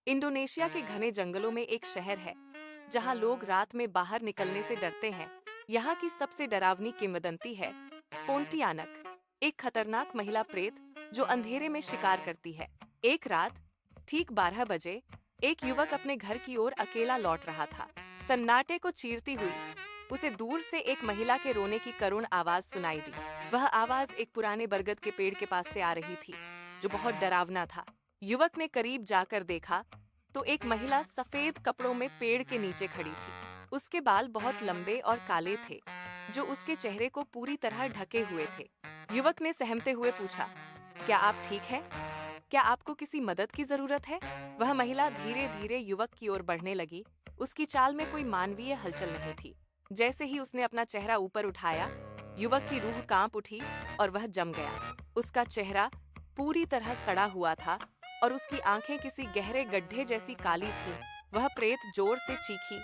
Indonesia के घने जंगलों में एक शहर है जहां लोग रात में बाहर निकलने से डरते हैं। यहाँ की सबसे डरावनी किंवदंती है पोंटियानक, एक खतरनाक महिला प्रेत जो अंधेरे में शिकार करती है। एक रात ठीक 12 बजे एक युवक अपने घर की ओर अकेला लौट रहा था। सन्नाटे को चीरती हुई उसे दूर से एक महिला के रोने की करुण आवाज सुनाई दी। वह आवाज एक पुराने बरगद के पेड़ के पास से आ रही थी, जो बहुत डरावना था। युवक ने करीब जाकर देखा तो एक महिला सफेद कपड़ों में पेड़ के नीचे खड़ी थी। उसके बाल बहुत लंबे और काले थे, जो उसके चेहरे को पूरी तरह ढके हुए थे। युवक ने सहमते हुए पूछा, क्या आप ठीक हैं? क्या आपको किसी मदद की जरूरत है? वह महिला धीरे धीरे युवक की ओर बढ़ने लगी। उसकी चाल में कोई मानवीय हलचल नहीं थी। जैसे ही उसने अपना चेहरा ऊपर उठाया, युवक की रूह कांप उठी और वह जम गया। उसका चेहरा पूरी तरह सड़ा हुआ था और उसकी आंखें किसी गहरे गड्ढे जैसी काली थीं। वह प्रेत जोर से चीखी,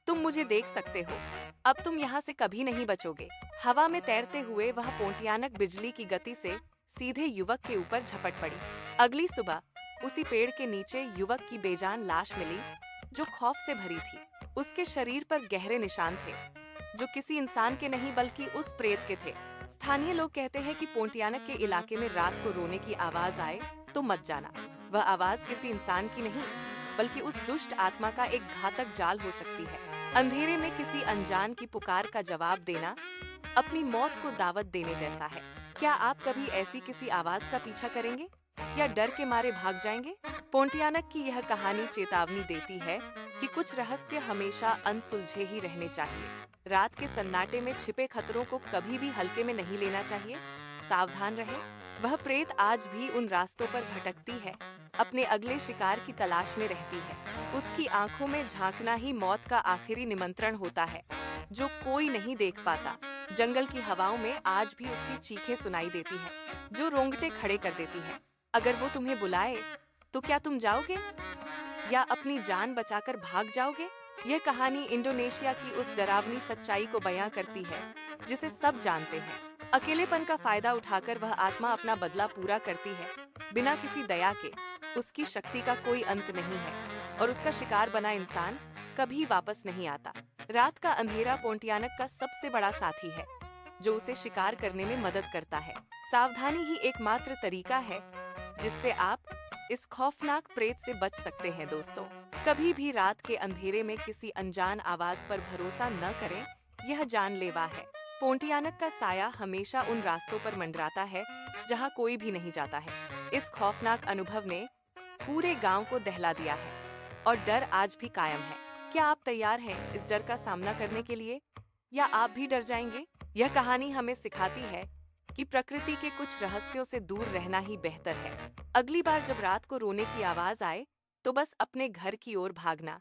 तुम मुझे देख सकते हो, अब तुम यहाँ से कभी नहीं बचोगे। हवा में तैरते हुए वह पोंटियानक बिजली की गति से सीधे युवक के ऊपर झपट पड़ी। अगली सुबह उसी पेड़ के नीचे युवक की बेजान लाश मिली, जो खौफ से भरी थी। उसके शरीर पर गहरे निशान थे, जो किसी इंसान के नहीं बल्कि उस प्रेत के थे। स्थानीय लोग कहते हैं कि पोंटियानक के इलाके में रात को रोने की आवाज आए तो मत जाना। वह आवाज किसी इंसान की नहीं, बल्कि उस दुष्ट आत्मा का एक घातक जाल हो सकती है। अंधेरे में किसी अनजान की पुकार का जवाब देना अपनी मौत को दावत देने जैसा है। क्या आप कभी ऐसी किसी आवाज का पीछा करेंगे या डर के मारे भाग जाएंगे? पोंटियानक की यह कहानी चेतावनी देती है कि कुछ रहस्य हमेशा अनसुलझे ही रहने चाहिए। रात के सन्नाटे में छिपे खतरों को कभी भी हल्के में नहीं लेना चाहिए। सावधान रहें। वह प्रेत आज भी उन रास्तों पर भटकती है, अपने अगले शिकार की तलाश में रहती है। उसकी आंखों में झांकना ही मौत का आखिरी निमंत्रण होता है, जो कोई नहीं देख पाता। जंगल की हवाओं में आज भी उसकी चीखें सुनाई देती हैं, जो रोंगटे खड़े कर देती हैं। अगर वो तुम्हें बुलाए, तो क्या तुम जाओगे या अपनी जान बचाकर भाग जाओगे? यह कहानी इंडोनेशिया की उस डरावनी सच्चाई को बयां करती है, जिसे सब जानते हैं। अकेलेपन का फायदा उठाकर वह आत्मा अपना बदला पूरा करती है, बिना किसी दया के। उसकी शक्ति का कोई अंत नहीं है और उसका शिकार बना इंसान कभी वापस नहीं आता। रात का अंधेरा पोंटियानक का सबसे बड़ा साथी है, जो उसे शिकार करने में मदद करता है। सावधानी ही एकमात्र तरीका है जिससे आप इस खौफनाक प्रेत से बच सकते हैं। दोस्तों, कभी भी रात के अंधेरे में किसी अनजान आवाज पर भरोसा न करें, यह जानलेवा है। पोंटियानक का साया हमेशा उन रास्तों पर मंडराता है जहां कोई भी नहीं जाता है। इस खौफनाक अनुभव ने पूरे गांव को दहला दिया है और डर आज भी कायम है। क्या आप तैयार हैं इस डर का सामना करने के लिए, या आप भी डर जाएंगे? यह कहानी हमें सिखाती है कि प्रकृति के कुछ रहस्यों से दूर रहना ही बेहतर है। अगली बार जब रात को रोने की आवाज आए, तो बस अपने घर की ओर भागना,